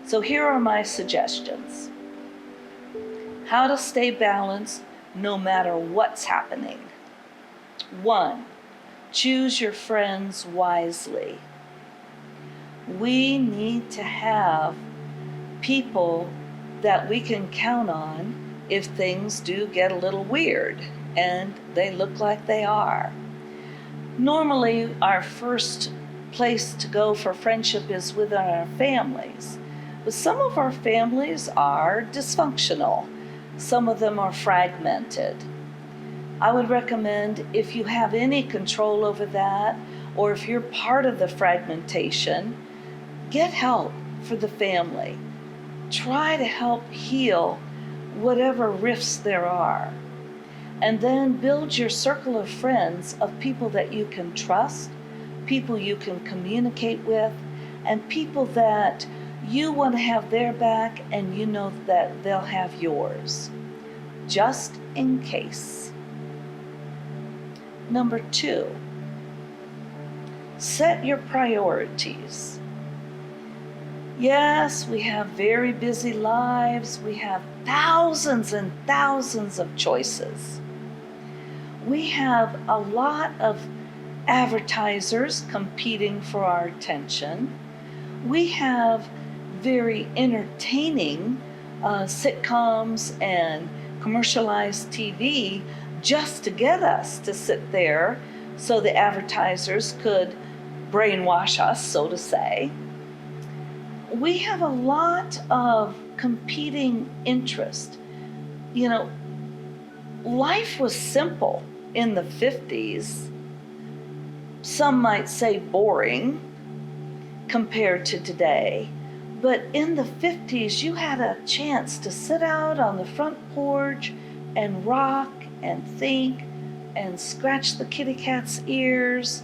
So here are my suggestions. How to stay balanced no matter what's happening. 1, choose your friends wisely. We need to have people that we can count on if things do get a little weird, and they look like they are. Normally, our first place to go for friendship is within our families, but some of our families are dysfunctional. Some of them are fragmented. I would recommend, if you have any control over that, or if you're part of the fragmentation, get help for the family. Try to help heal whatever rifts there are. And then build your circle of friends of people that you can trust, people you can communicate with, and people that you want to have their back and you know that they'll have yours, just in case. Number 2, set your priorities. Yes, we have very busy lives. We have thousands and thousands of choices. We have a lot of advertisers competing for our attention. We have very entertaining sitcoms and commercialized TV just to get us to sit there so the advertisers could brainwash us, so to say. We have a lot of competing interest. You know, life was simple in the 50s. Some might say boring compared to today. But in the 50s, you had a chance to sit out on the front porch and rock and think and scratch the kitty cat's ears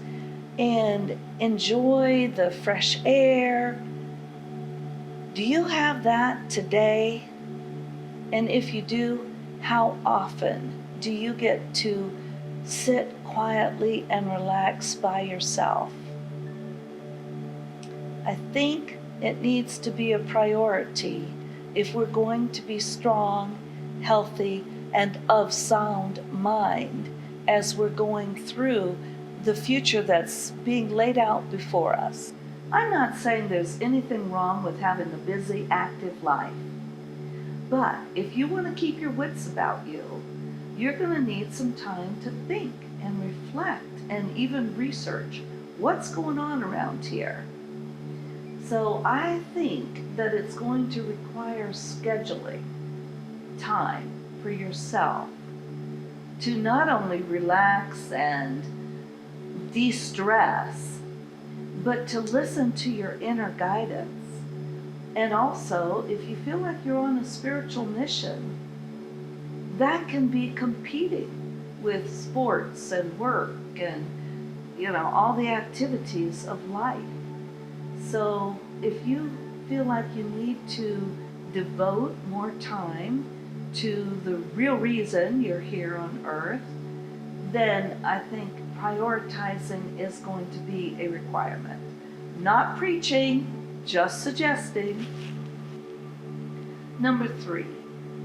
and enjoy the fresh air. Do you have that today? And if you do, how often do you get to sit quietly and relax by yourself? I think it needs to be a priority if we're going to be strong, healthy, and of sound mind as we're going through the future that's being laid out before us. I'm not saying there's anything wrong with having a busy, active life. But if you want to keep your wits about you, you're going to need some time to think and reflect and even research what's going on around here. So I think that it's going to require scheduling time for yourself to not only relax and de-stress, but to listen to your inner guidance. And also, if you feel like you're on a spiritual mission, that can be competing with sports and work and, all the activities of life. So if you feel like you need to devote more time to the real reason you're here on earth, then I think prioritizing is going to be a requirement. Not preaching, just suggesting. Number 3,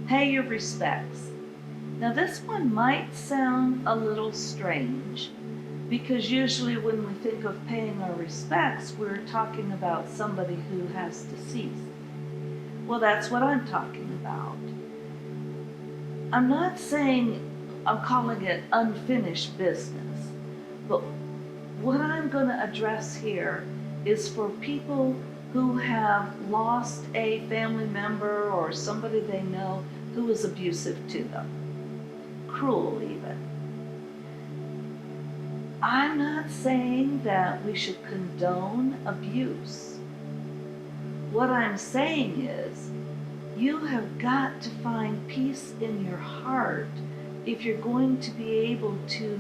pay your respects. Now this one might sound a little strange because usually when we think of paying our respects, we're talking about somebody who has deceased. Well, that's what I'm talking about. I'm not saying I'm calling it unfinished business, but what I'm going to address here is for people who have lost a family member or somebody they know who was abusive to them, cruel even. I'm not saying that we should condone abuse. What I'm saying is you have got to find peace in your heart if you're going to be able to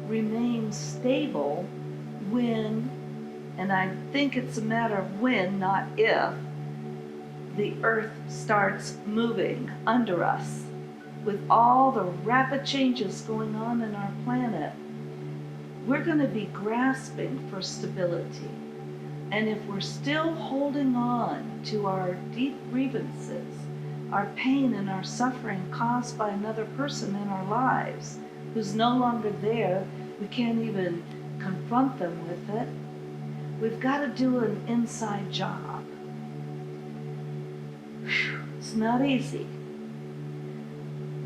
remain stable when, and I think it's a matter of when, not if, the earth starts moving under us. With all the rapid changes going on in our planet, we're going to be grasping for stability. And if we're still holding on to our deep grievances, our pain and our suffering caused by another person in our lives who's no longer there, we can't even confront them with it, we've got to do an inside job. It's not easy.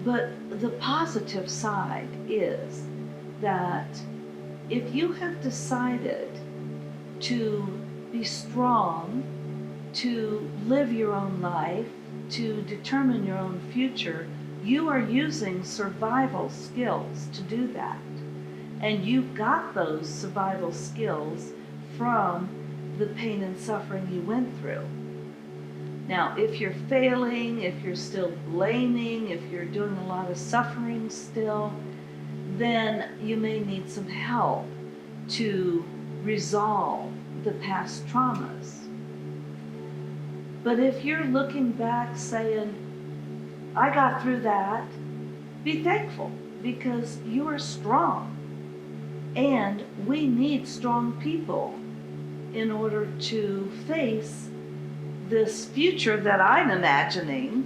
But the positive side is that if you have decided to be strong, to live your own life, to determine your own future, you are using survival skills to do that. And you got those survival skills from the pain and suffering you went through. Now, if you're failing, if you're still blaming, if you're doing a lot of suffering still, then you may need some help to resolve the past traumas. But if you're looking back saying, I got through that, be thankful because you are strong. And we need strong people in order to face this future that I'm imagining.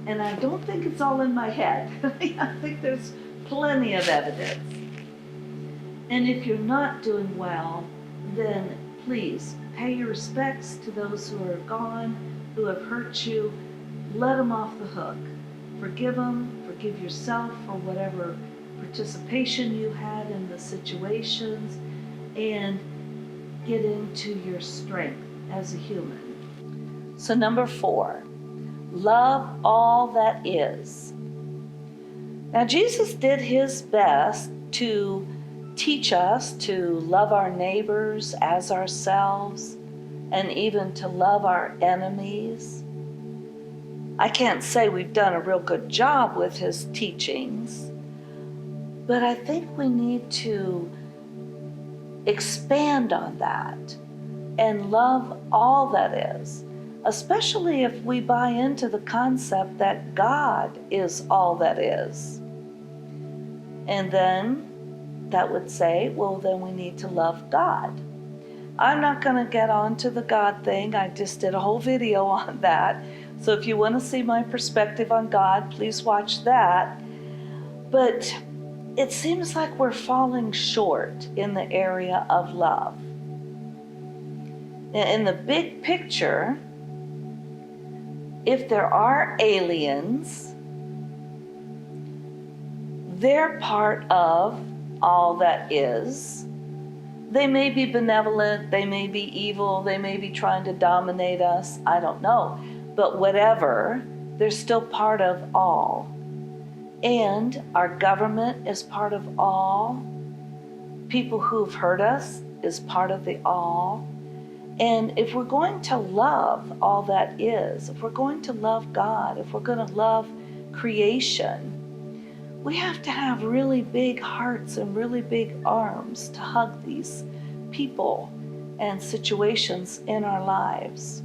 And I don't think it's all in my head. I think there's plenty of evidence. And if you're not doing well, then please pay your respects to those who are gone, who have hurt you. Let them off the hook. Forgive them, forgive yourself for whatever participation you had in the situations, and get into your strength as a human. So number 4, love all that is. Now Jesus did his best to teach us to love our neighbors as ourselves, and even to love our enemies. I can't say we've done a real good job with his teachings, but I think we need to expand on that and love all that is, especially if we buy into the concept that God is all that is. And then that would say, well, then we need to love God. I'm not going to get on to the God thing. I just did a whole video on that. So if you want to see my perspective on God, please watch that. But it seems like we're falling short in the area of love. In the big picture, if there are aliens, they're part of all that is. They may be benevolent, they may be evil, they may be trying to dominate us, I don't know. But whatever, they're still part of all. And our government is part of all. People who've hurt us is part of the all. And if we're going to love all that is, if we're going to love God, if we're going to love creation, we have to have really big hearts and really big arms to hug these people and situations in our lives.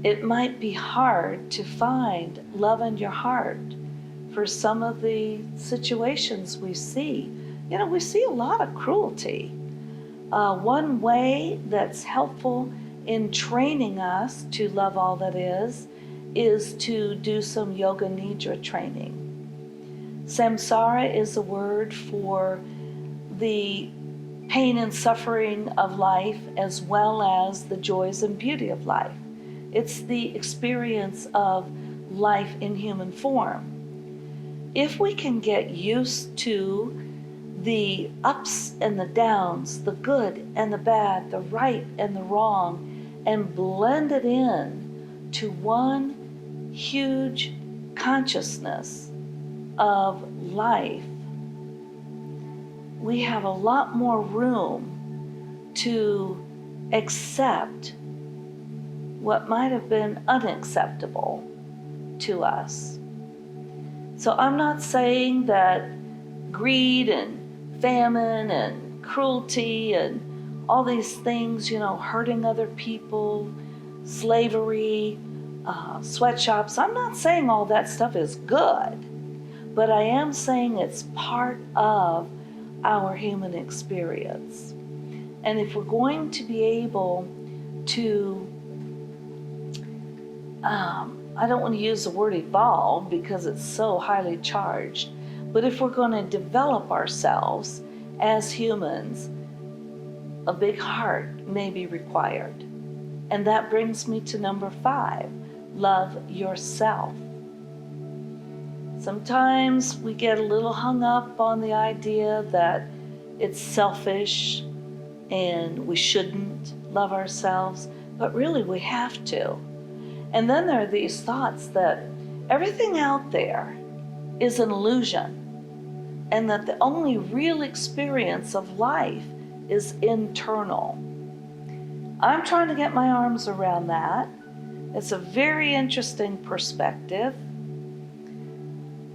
It might be hard to find love in your heart for some of the situations we see. You know, we see a lot of cruelty. One way that's helpful in training us to love all that is to do some yoga nidra training. Samsara is a word for the pain and suffering of life as well as the joys and beauty of life. It's the experience of life in human form. If we can get used to the ups and the downs, the good and the bad, the right and the wrong, and blend it in to one huge consciousness of life, we have a lot more room to accept what might have been unacceptable to us. So I'm not saying that greed and famine and cruelty and all these things, hurting other people, slavery, sweatshops, I'm not saying all that stuff is good, but I am saying it's part of our human experience. And if we're going to be able to, I don't want to use the word evolve because it's so highly charged, but if we're going to develop ourselves as humans, a big heart may be required. And that brings me to number 5, love yourself. Sometimes we get a little hung up on the idea that it's selfish and we shouldn't love ourselves, but really we have to. And then there are these thoughts that everything out there is an illusion and that the only real experience of life is internal. I'm trying to get my arms around that. It's a very interesting perspective,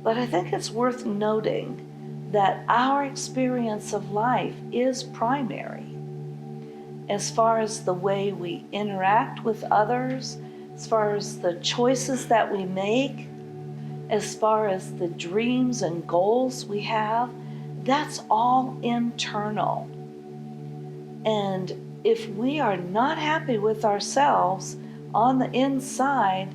but I think it's worth noting that our experience of life is primary as far as the way we interact with others, as far as the choices that we make, as far as the dreams and goals we have. That's all internal. And if we are not happy with ourselves on the inside,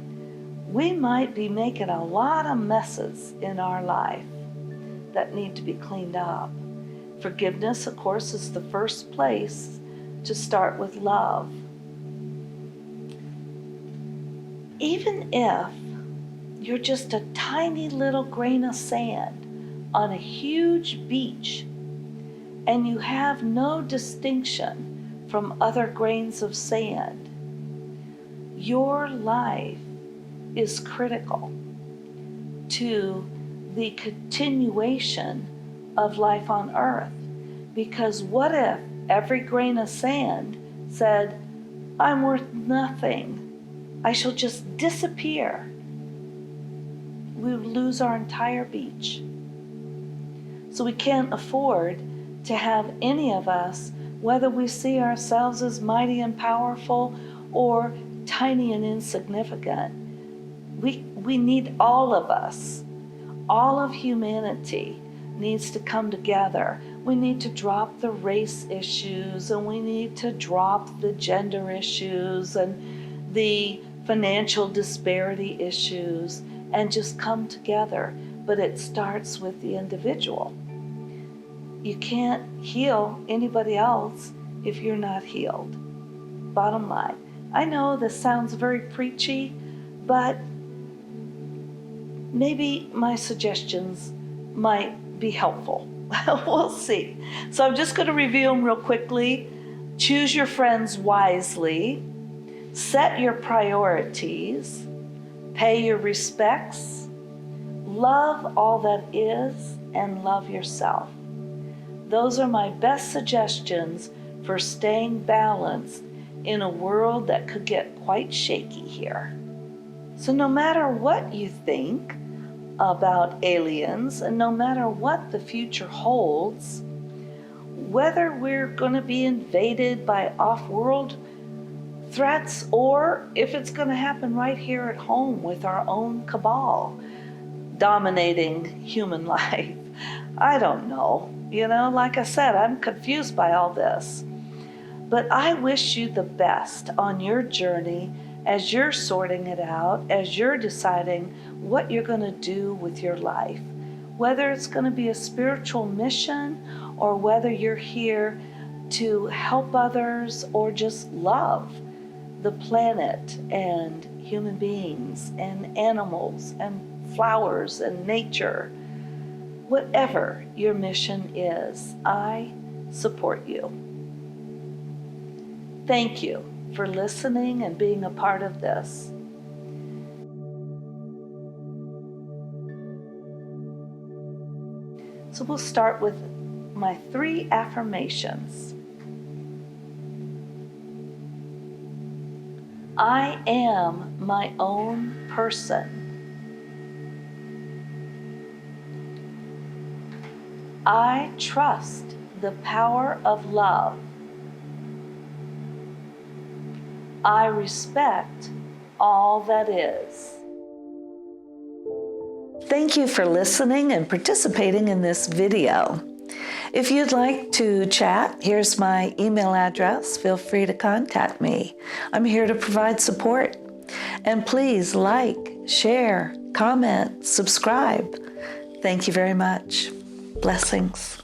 we might be making a lot of messes in our life that need to be cleaned up. Forgiveness, of course, is the first place to start with love. Even if you're just a tiny little grain of sand on a huge beach and you have no distinction from other grains of sand, your life is critical to the continuation of life on earth. Because what if every grain of sand said, I'm worth nothing, I shall just disappear? We would lose our entire beach. So we can't afford to have any of us, whether we see ourselves as mighty and powerful or tiny and insignificant. We need all of us. All of humanity needs to come together. We need to drop the race issues, and we need to drop the gender issues and the financial disparity issues and just come together. But it starts with the individual. You can't heal anybody else if you're not healed. Bottom line. I know this sounds very preachy, but maybe my suggestions might be helpful. We'll see. So I'm just going to review them real quickly. Choose your friends wisely. Set your priorities. Pay your respects. Love all that is and love yourself. Those are my best suggestions for staying balanced in a world that could get quite shaky here. So no matter what you think about aliens, and no matter what the future holds, whether we're going to be invaded by off-world threats or if it's going to happen right here at home with our own cabal dominating human life, I don't know. Like I said, I'm confused by all this. But I wish you the best on your journey as you're sorting it out, as you're deciding what you're going to do with your life. Whether it's going to be a spiritual mission or whether you're here to help others or just love the planet and human beings and animals and flowers and nature. Whatever your mission is, I support you. Thank you for listening and being a part of this. So we'll start with my 3 affirmations. I am my own person. I trust the power of love. I respect all that is. Thank you for listening and participating in this video. If you'd like to chat, here's my email address. Feel free to contact me. I'm here to provide support. And please like, share, comment, subscribe. Thank you very much. Blessings.